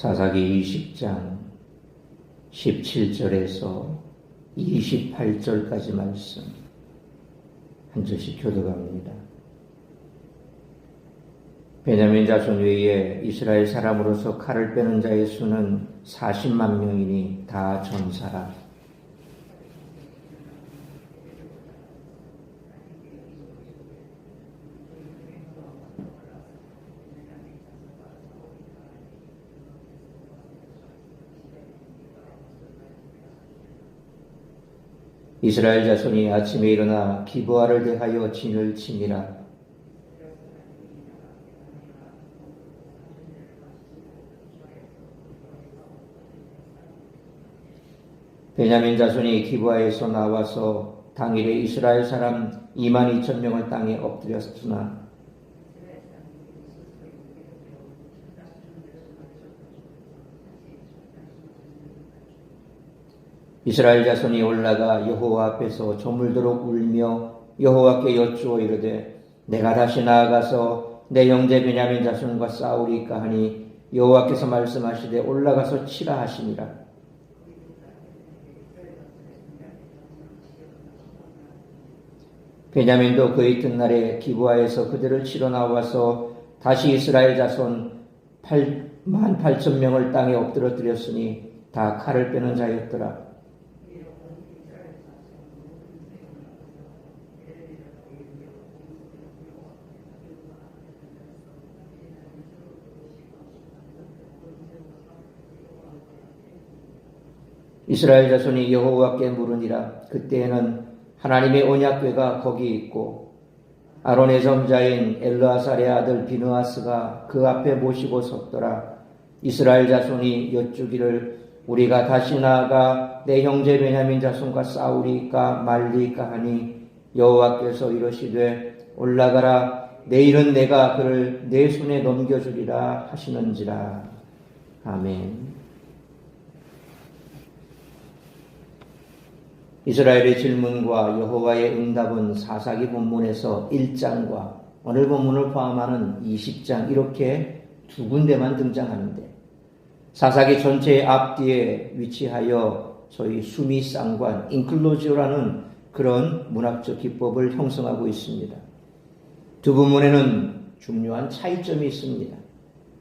사사기 20장 17절에서 28절까지 말씀 한 절씩 교독합니다. 베냐민 자손 외에 이스라엘 사람으로서 칼을 빼는 자의 수는 40만 명이니 다 전사라. 이스라엘 자손이 아침에 일어나 기브아를 대하여 진을 치니라. 베냐민 자손이 기브아에서 나와서 당일에 이스라엘 사람 22,000명을 땅에 엎드렸으나 이스라엘 자손이 올라가 여호와 앞에서 저물도록 울며 여호와께 여쭈어 이르되 내가 다시 나아가서 내 형제 베냐민 자손과 싸우리까 하니 여호와께서 말씀하시되 올라가서 치라 하시니라. 베냐민도 그 이튿날에 기브아에서 그들을 치러 나와서 다시 이스라엘 자손 88,000명을 땅에 엎드러뜨렸으니 다 칼을 빼는 자였더라. 이스라엘 자손이 여호와께 물으니라. 그때에는 하나님의 언약궤가 거기 있고 아론의 점자인 엘르아살의 아들 비느하스가 그 앞에 모시고 섰더라. 이스라엘 자손이 여쭈기를 우리가 다시 나아가 내 형제 베냐민 자손과 싸우리까 말리까 하니 여호와께서 이러시되 올라가라. 내일은 내가 그를 내 손에 넘겨주리라 하시는지라. 아멘. 이스라엘의 질문과 여호와의 응답은 사사기 본문에서 1장과 오늘 본문을 포함하는 20장 이렇게 두 군데만 등장하는데 사사기 전체의 앞뒤에 위치하여 소위 수미상관, 인클로지오라는 그런 문학적 기법을 형성하고 있습니다. 두 본문에는 중요한 차이점이 있습니다.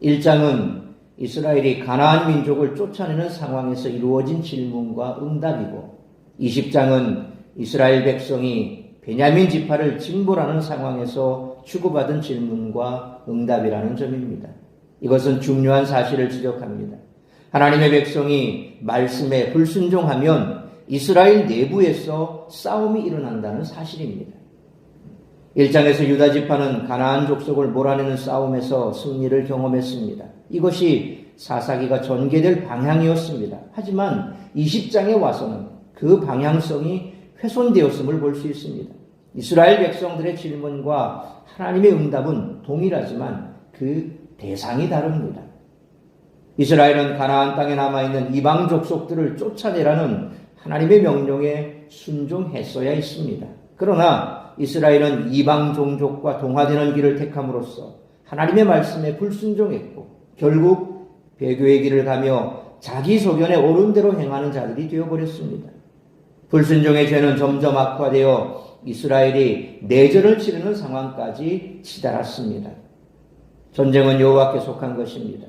1장은 이스라엘이 가나안 민족을 쫓아내는 상황에서 이루어진 질문과 응답이고 20장은 이스라엘 백성이 베냐민 지파를 징벌하는 상황에서 주고받은 질문과 응답이라는 점입니다. 이것은 중요한 사실을 지적합니다. 하나님의 백성이 말씀에 불순종하면 이스라엘 내부에서 싸움이 일어난다는 사실입니다. 1장에서 유다 지파는 가나안 족속을 몰아내는 싸움에서 승리를 경험했습니다. 이것이 사사기가 전개될 방향이었습니다. 하지만 20장에 와서는 그 방향성이 훼손되었음을 볼 수 있습니다. 이스라엘 백성들의 질문과 하나님의 응답은 동일하지만 그 대상이 다릅니다. 이스라엘은 가나안 땅에 남아있는 이방 족속들을 쫓아내라는 하나님의 명령에 순종했어야 했습니다. 그러나 이스라엘은 이방 종족과 동화되는 길을 택함으로써 하나님의 말씀에 불순종했고 결국 배교의 길을 가며 자기 소견에 옳은 대로 행하는 자들이 되어버렸습니다. 불순종의 죄는 점점 악화되어 이스라엘이 내전을 치르는 상황까지 치달았습니다. 전쟁은 여호와께 속한 것입니다.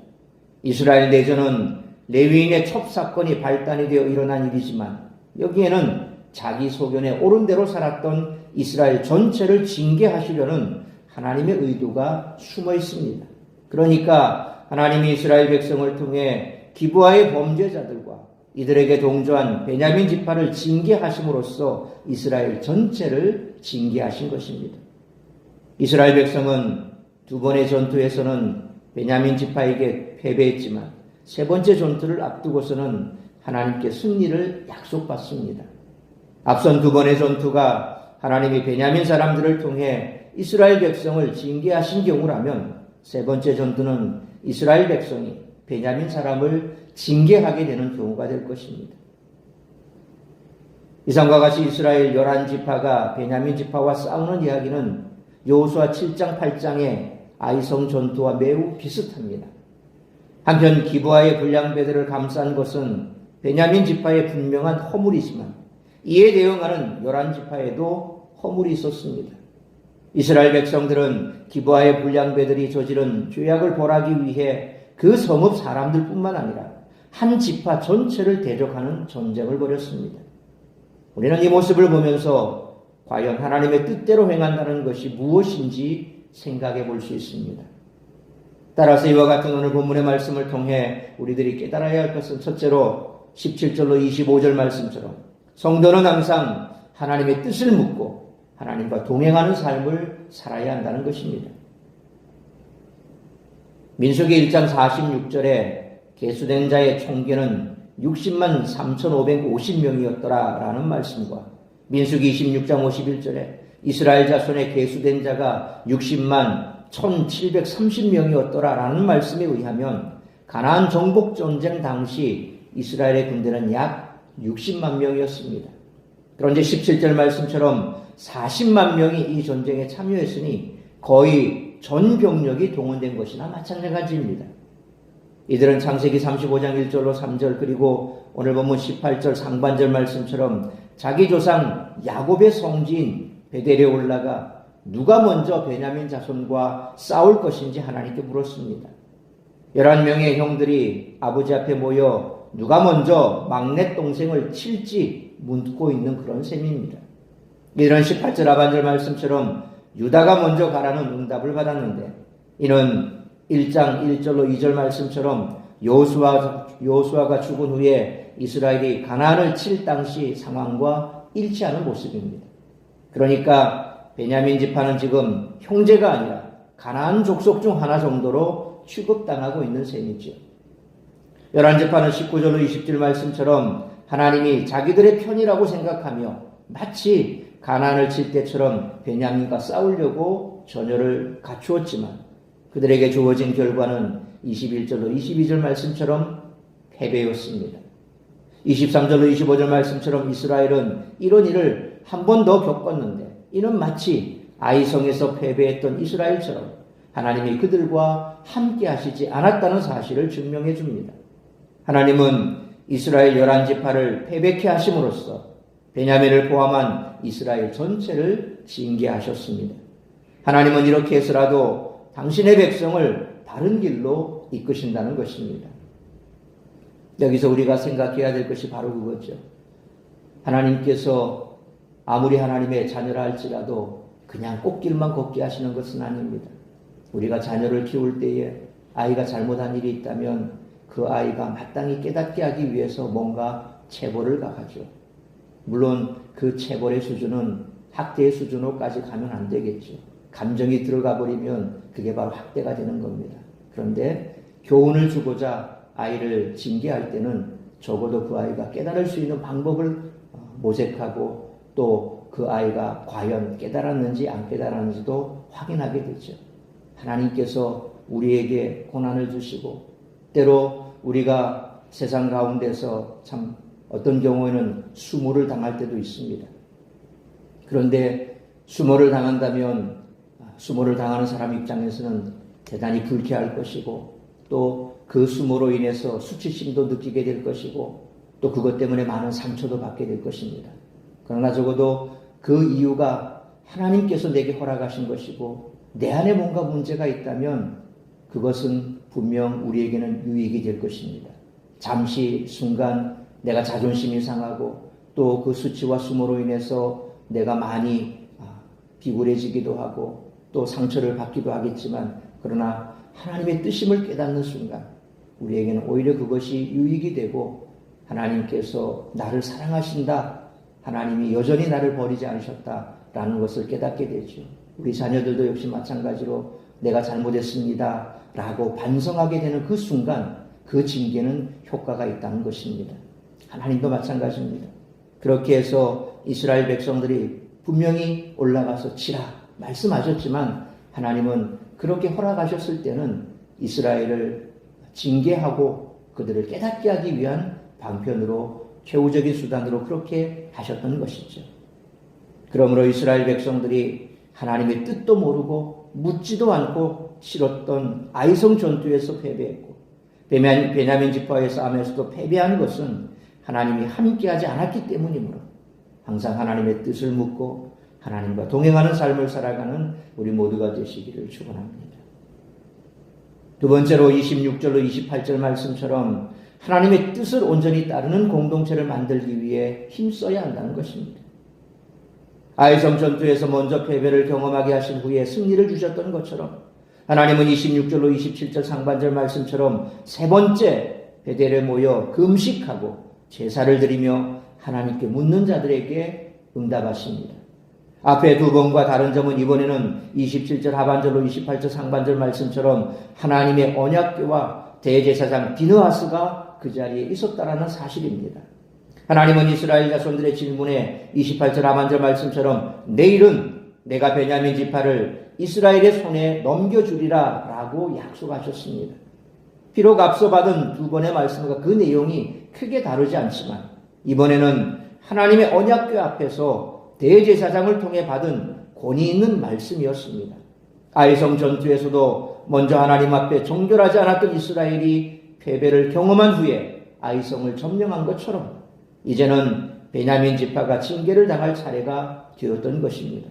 이스라엘 내전은 레위인의 첩사건이 발단이 되어 일어난 일이지만 여기에는 자기 소견에 옳은 대로 살았던 이스라엘 전체를 징계하시려는 하나님의 의도가 숨어 있습니다. 그러니까 하나님이 이스라엘 백성을 통해 기브아의 범죄자들과 이들에게 동조한 베냐민 지파를 징계하심으로써 이스라엘 전체를 징계하신 것입니다. 이스라엘 백성은 두 번의 전투에서는 베냐민 지파에게 패배했지만 세 번째 전투를 앞두고서는 하나님께 승리를 약속받습니다. 앞선 두 번의 전투가 하나님이 베냐민 사람들을 통해 이스라엘 백성을 징계하신 경우라면 세 번째 전투는 이스라엘 백성이 베냐민 사람을 징계하게 되는 경우가 될 것입니다. 이상과 같이 이스라엘 11지파가 베냐민 지파와 싸우는 이야기는 여호수아 7장 8장의 아이성 전투와 매우 비슷합니다. 한편 기브아의 불량배들을 감싼 것은 베냐민 지파의 분명한 허물이지만 이에 대응하는 요란 지파에도 허물이 있었습니다. 이스라엘 백성들은 기브아의 불량배들이 저지른 죄악을 벌하기 위해 그 성읍 사람들뿐만 아니라 한 지파 전체를 대적하는 전쟁을 벌였습니다. 우리는 이 모습을 보면서 과연 하나님의 뜻대로 행한다는 것이 무엇인지 생각해 볼 수 있습니다. 따라서 이와 같은 오늘 본문의 말씀을 통해 우리들이 깨달아야 할 것은 첫째로 17절로 25절 말씀처럼 성도는 항상 하나님의 뜻을 묻고 하나님과 동행하는 삶을 살아야 한다는 것입니다. 민수기 1장 46절에 계수된 자의 총계는 60만 3,550명이었더라 라는 말씀과 민수기 26장 51절에 이스라엘 자손의 계수된 자가 60만 1,730명이었더라 라는 말씀에 의하면 가나안 정복 전쟁 당시 이스라엘의 군대는 약 60만 명이었습니다. 그런데 17절 말씀처럼 40만 명이 이 전쟁에 참여했으니 거의 전 병력이 동원된 것이나 마찬가지입니다. 이들은 창세기 35장 1절로 3절 그리고 오늘 본문 18절 상반절 말씀처럼 자기 조상 야곱의 성지인 베델에 올라가 누가 먼저 베냐민 자손과 싸울 것인지 하나님께 물었습니다. 11명의 형들이 아버지 앞에 모여 누가 먼저 막내 동생을 칠지 묻고 있는 그런 셈입니다. 이런 18절 하반절 말씀처럼 유다가 먼저 가라는 응답을 받았는데 이는 1장 1절로 2절 말씀처럼 여호수아가 죽은 후에 이스라엘이 가나안을 칠 당시 상황과 일치하는 모습입니다. 그러니까 베냐민 지파는 지금 형제가 아니라 가나안 족속 중 하나 정도로 취급당하고 있는 셈이죠. 열한 지파는 19절로 20절 말씀처럼 하나님이 자기들의 편이라고 생각하며 마치 가나안을 칠 때처럼 베냐민과 싸우려고 전열을 갖추었지만 그들에게 주어진 결과는 21절로 22절 말씀처럼 패배였습니다. 23절로 25절 말씀처럼 이스라엘은 이런 일을 한 번 더 겪었는데 이는 마치 아이성에서 패배했던 이스라엘처럼 하나님이 그들과 함께 하시지 않았다는 사실을 증명해 줍니다. 하나님은 이스라엘 11지파를 패배케 하심으로써 베냐민을 포함한 이스라엘 전체를 징계하셨습니다. 하나님은 이렇게 해서라도 당신의 백성을 바른 길로 이끄신다는 것입니다. 여기서 우리가 생각해야 될 것이 바로 그거죠. 하나님께서 아무리 하나님의 자녀라 할지라도 그냥 꽃길만 걷게 하시는 것은 아닙니다. 우리가 자녀를 키울 때에 아이가 잘못한 일이 있다면 그 아이가 마땅히 깨닫게 하기 위해서 뭔가 체벌을 가하죠. 물론 그 체벌의 수준은 학대의 수준으로까지 가면 안 되겠죠. 감정이 들어가 버리면 그게 바로 학대가 되는 겁니다. 그런데 교훈을 주고자 아이를 징계할 때는 적어도 그 아이가 깨달을 수 있는 방법을 모색하고 또 그 아이가 과연 깨달았는지 안 깨달았는지도 확인하게 되죠. 하나님께서 우리에게 고난을 주시고 때로 우리가 세상 가운데서 참 어떤 경우에는 수모를 당할 때도 있습니다. 그런데 수모를 당한다면 수모를 당하는 사람 입장에서는 대단히 불쾌할 것이고 또 그 수모로 인해서 수치심도 느끼게 될 것이고 또 그것 때문에 많은 상처도 받게 될 것입니다. 그러나 적어도 그 이유가 하나님께서 내게 허락하신 것이고 내 안에 뭔가 문제가 있다면 그것은 분명 우리에게는 유익이 될 것입니다. 잠시 순간 내가 자존심이 상하고 또 그 수치와 수모로 인해서 내가 많이 비굴해지기도 하고 또 상처를 받기도 하겠지만 그러나 하나님의 뜻임을 깨닫는 순간 우리에게는 오히려 그것이 유익이 되고 하나님께서 나를 사랑하신다. 하나님이 여전히 나를 버리지 않으셨다라는 것을 깨닫게 되죠. 우리 자녀들도 역시 마찬가지로 내가 잘못했습니다. 라고 반성하게 되는 그 순간 그 징계는 효과가 있다는 것입니다. 하나님도 마찬가지입니다. 그렇게 해서 이스라엘 백성들이 분명히 올라가서 치라 말씀하셨지만 하나님은 그렇게 허락하셨을 때는 이스라엘을 징계하고 그들을 깨닫게 하기 위한 방편으로 최후적인 수단으로 그렇게 하셨던 것이죠. 그러므로 이스라엘 백성들이 하나님의 뜻도 모르고 묻지도 않고 치렀던 아이성 전투에서 패배했고 베냐민 지파의 싸움에서도 패배한 것은 하나님이 함께하지 않았기 때문이므로 항상 하나님의 뜻을 묻고 하나님과 동행하는 삶을 살아가는 우리 모두가 되시기를 축원합니다. 두 번째로 26절로 28절 말씀처럼 하나님의 뜻을 온전히 따르는 공동체를 만들기 위해 힘써야 한다는 것입니다. 아이성 전투에서 먼저 패배를 경험하게 하신 후에 승리를 주셨던 것처럼 하나님은 26절로 27절 상반절 말씀처럼 세 번째 베델에 모여 금식하고 제사를 드리며 하나님께 묻는 자들에게 응답하십니다. 앞에 두 번과 다른 점은 이번에는 27절 하반절로 28절 상반절 말씀처럼 하나님의 언약궤와 대제사장 비느하스가 그 자리에 있었다라는 사실입니다. 하나님은 이스라엘 자손들의 질문에 28절 하반절 말씀처럼 내일은 내가 베냐민 지파를 이스라엘의 손에 넘겨주리라 라고 약속하셨습니다. 비록 앞서 받은 두 번의 말씀과 그 내용이 크게 다르지 않지만 이번에는 하나님의 언약궤 앞에서 대제사장을 통해 받은 권위 있는 말씀이었습니다. 아이성 전투에서도 먼저 하나님 앞에 정결하지 않았던 이스라엘이 패배를 경험한 후에 아이성을 점령한 것처럼 이제는 베냐민 지파가 징계를 당할 차례가 되었던 것입니다.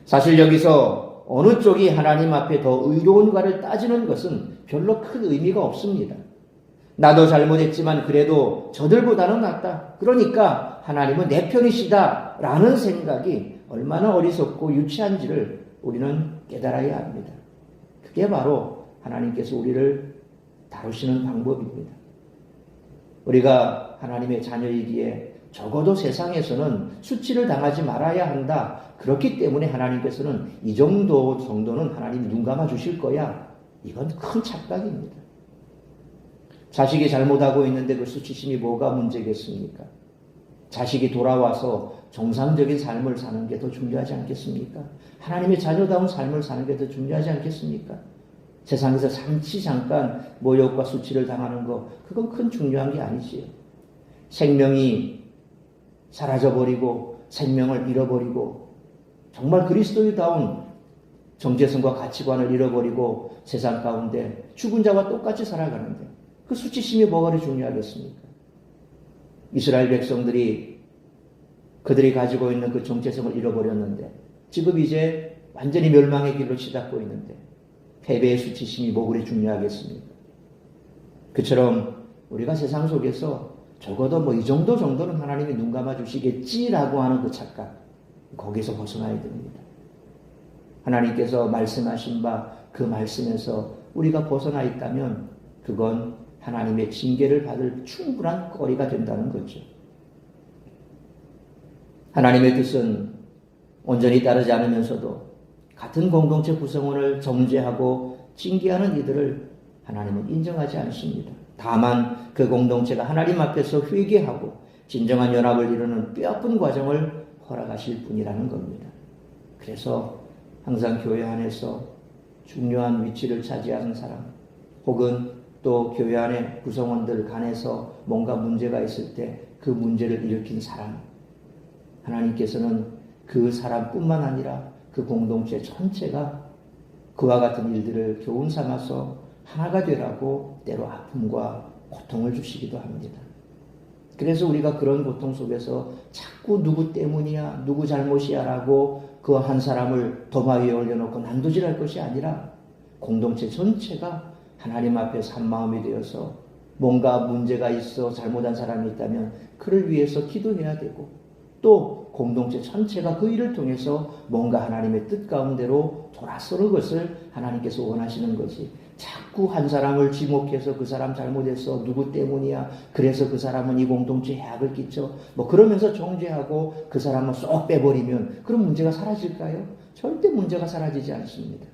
사실 여기서 어느 쪽이 하나님 앞에 더 의로운가를 따지는 것은 별로 큰 의미가 없습니다. 나도 잘못했지만 그래도 저들보다는 낫다. 그러니까 하나님은 내 편이시다 라는 생각이 얼마나 어리석고 유치한지를 우리는 깨달아야 합니다. 그게 바로 하나님께서 우리를 다루시는 방법입니다. 우리가 하나님의 자녀이기에 적어도 세상에서는 수치를 당하지 말아야 한다. 그렇기 때문에 하나님께서는 이 정도는 하나님이 눈 감아 주실 거야. 이건 큰 착각입니다. 자식이 잘못하고 있는데 그 수치심이 뭐가 문제겠습니까? 자식이 돌아와서 정상적인 삶을 사는 게 더 중요하지 않겠습니까? 하나님의 자녀다운 삶을 사는 게 더 중요하지 않겠습니까? 세상에서 잠깐 모욕과 수치를 당하는 거 그건 큰 중요한 게 아니지요. 생명이 사라져버리고 생명을 잃어버리고 정말 그리스도인다운 정체성과 가치관을 잃어버리고 세상 가운데 죽은 자와 똑같이 살아가는데 그 수치심이 뭐가 중요하겠습니까? 이스라엘 백성들이 그들이 가지고 있는 그 정체성을 잃어버렸는데 지금 이제 완전히 멸망의 길로 치닫고 있는데 패배의 수치심이 뭐 그리 중요하겠습니까? 그처럼 우리가 세상 속에서 적어도 뭐 이 정도는 하나님이 눈 감아 주시겠지라고 하는 그 착각 거기서 벗어나야 됩니다. 하나님께서 말씀하신 바 그 말씀에서 우리가 벗어나 있다면 그건 하나님의 징계를 받을 충분한 거리가 된다는 거죠. 하나님의 뜻은 온전히 따르지 않으면서도 같은 공동체 구성원을 정죄하고 징계하는 이들을 하나님은 인정하지 않습니다. 다만 그 공동체가 하나님 앞에서 회개하고 진정한 연합을 이루는 뼈아픈 과정을 허락하실 분이라는 겁니다. 그래서 항상 교회 안에서 중요한 위치를 차지하는 사람 혹은 또 교회 안에 구성원들 간에서 뭔가 문제가 있을 때 그 문제를 일으킨 사람 하나님께서는 그 사람뿐만 아니라 그 공동체 전체가 그와 같은 일들을 교훈 삼아서 하나가 되라고 때로 아픔과 고통을 주시기도 합니다. 그래서 우리가 그런 고통 속에서 자꾸 누구 때문이야, 누구 잘못이야 라고 그 한 사람을 도마 위에 올려놓고 난도질할 것이 아니라 공동체 전체가 하나님 앞에서 한 마음이 되어서 뭔가 문제가 있어 잘못한 사람이 있다면 그를 위해서 기도해야 되고 또 공동체 전체가 그 일을 통해서 뭔가 하나님의 뜻 가운데로 돌아서는 것을 하나님께서 원하시는 것이 자꾸 한 사람을 지목해서 그 사람 잘못해서 누구 때문이야 그래서 그 사람은 이 공동체에 해악을 끼쳐 뭐 그러면서 정죄하고 그 사람을 쏙 빼버리면 그런 문제가 사라질까요? 절대 문제가 사라지지 않습니다.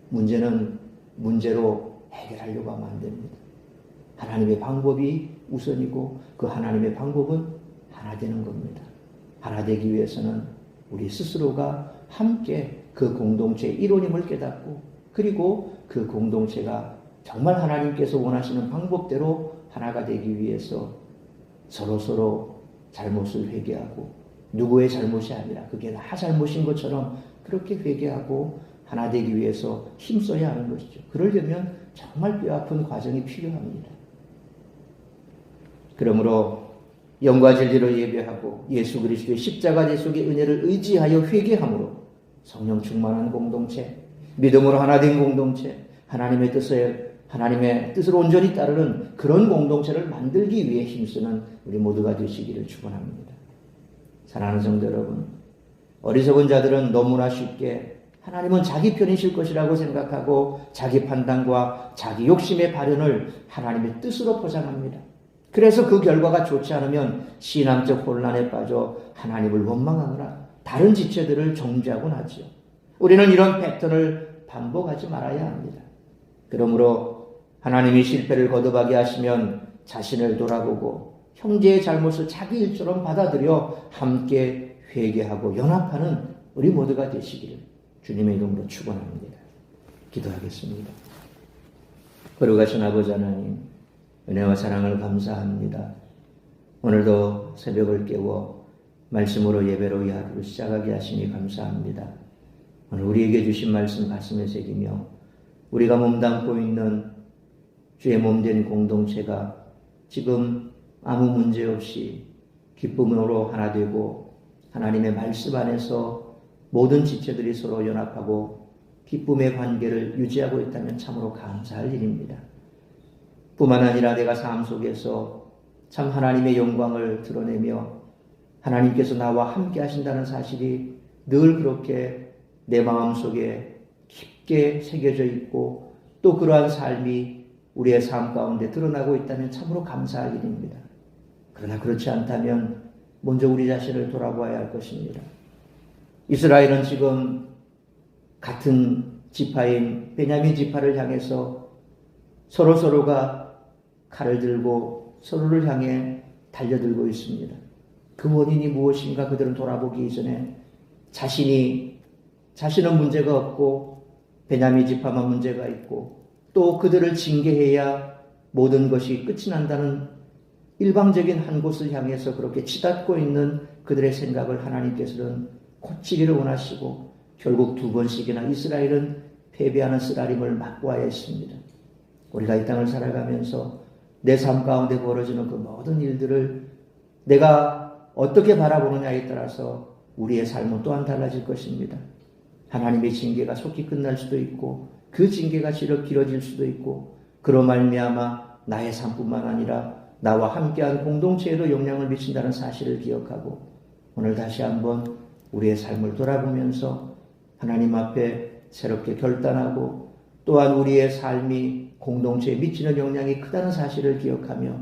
문제는 문제로 해결하려고 하면 안 됩니다. 하나님의 방법이 우선이고 그 하나님의 방법은 하나 되는 겁니다. 하나 되기 위해서는 우리 스스로가 함께 그 공동체의 일원임을 깨닫고 그리고 그 공동체가 정말 하나님께서 원하시는 방법대로 하나가 되기 위해서 서로 잘못을 회개하고 누구의 잘못이 아니라 그게 나 잘못인 것처럼 그렇게 회개하고 하나 되기 위해서 힘써야 하는 것이죠. 그러려면 정말 뼈아픈 과정이 필요합니다. 그러므로 영과 진리로 예배하고 예수 그리스도의 십자가 대속의 은혜를 의지하여 회개함으로 성령 충만한 공동체, 믿음으로 하나 된 공동체, 하나님의 뜻을 온전히 따르는 그런 공동체를 만들기 위해 힘쓰는 우리 모두가 되시기를 축원합니다. 사랑하는 성도 여러분, 어리석은 자들은 너무나 쉽게 하나님은 자기 편이실 것이라고 생각하고 자기 판단과 자기 욕심의 발현을 하나님의 뜻으로 포장합니다. 그래서 그 결과가 좋지 않으면 신앙적 혼란에 빠져 하나님을 원망하거나 다른 지체들을 정죄하곤 하지요. 우리는 이런 패턴을 반복하지 말아야 합니다. 그러므로 하나님이 실패를 거듭하게 하시면 자신을 돌아보고 형제의 잘못을 자기 일처럼 받아들여 함께 회개하고 연합하는 우리 모두가 되시기를 주님의 이름으로 축원합니다. 기도하겠습니다. 거룩하신 아버지 하나님, 은혜와 사랑을 감사합니다. 오늘도 새벽을 깨워 말씀으로 예배로 이 하루를 시작하게 하시니 감사합니다. 오늘 우리에게 주신 말씀 가슴에 새기며 우리가 몸담고 있는 주의 몸된 공동체가 지금 아무 문제 없이 기쁨으로 하나 되고 하나님의 말씀 안에서 모든 지체들이 서로 연합하고 기쁨의 관계를 유지하고 있다면 참으로 감사할 일입니다. 뿐만 아니라 내가 삶 속에서 참 하나님의 영광을 드러내며 하나님께서 나와 함께 하신다는 사실이 늘 그렇게 내 마음속에 깊게 새겨져 있고 또 그러한 삶이 우리의 삶 가운데 드러나고 있다면 참으로 감사할 일입니다. 그러나 그렇지 않다면 먼저 우리 자신을 돌아보아야 할 것입니다. 이스라엘은 지금 같은 지파인 베냐민 지파를 향해서 서로가 칼을 들고 서로를 향해 달려들고 있습니다. 그 원인이 무엇인가 그들은 돌아보기 이전에 자신은 문제가 없고 베냐민 지파만 문제가 있고 또 그들을 징계해야 모든 것이 끝이 난다는 일방적인 한 곳을 향해서 그렇게 치닫고 있는 그들의 생각을 하나님께서는 고치기를 원하시고 결국 2번씩이나 이스라엘은 패배하는 쓰라림을 맛보아야 했습니다. 우리가 이 땅을 살아가면서 내 삶 가운데 벌어지는 그 모든 일들을 내가 어떻게 바라보느냐에 따라서 우리의 삶은 또한 달라질 것입니다. 하나님의 징계가 속히 끝날 수도 있고 그 징계가 길어질 수도 있고 그로 말미암아 나의 삶뿐만 아니라 나와 함께한 공동체에도 영향을 미친다는 사실을 기억하고 오늘 다시 한번 우리의 삶을 돌아보면서 하나님 앞에 새롭게 결단하고 또한 우리의 삶이 공동체에 미치는 영향이 크다는 사실을 기억하며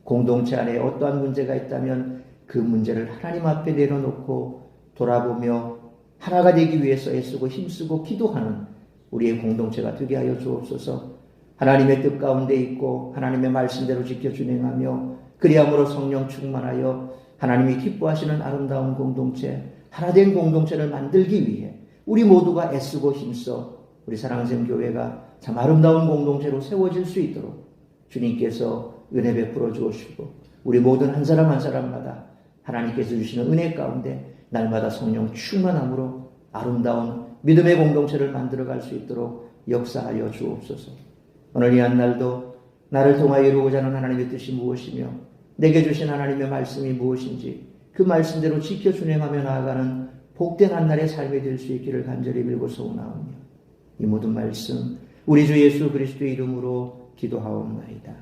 공동체 안에 어떠한 문제가 있다면 그 문제를 하나님 앞에 내려놓고 돌아보며 하나가 되기 위해서 애쓰고 힘쓰고 기도하는 우리의 공동체가 되게 하여 주옵소서. 하나님의 뜻 가운데 있고 하나님의 말씀대로 지켜 준행하며 그리함으로 성령 충만하여 하나님이 기뻐하시는 아름다운 공동체, 하나된 공동체를 만들기 위해 우리 모두가 애쓰고 힘써 우리 사랑샘 교회가 참 아름다운 공동체로 세워질 수 있도록 주님께서 은혜 베풀어 주시고 우리 모든 한 사람 한 사람마다 하나님께서 주시는 은혜 가운데 날마다 성령 충만함으로 아름다운 믿음의 공동체를 만들어갈 수 있도록 역사하여 주옵소서. 오늘 이 한 날도 나를 통하여 이루고자 하는 하나님의 뜻이 무엇이며 내게 주신 하나님의 말씀이 무엇인지 그 말씀대로 지켜 준행하며 나아가는 복된 한 날의 삶이 될 수 있기를 간절히 빌고 소원하오며 이 모든 말씀 우리 주 예수 그리스도의 이름으로 기도하옵나이다.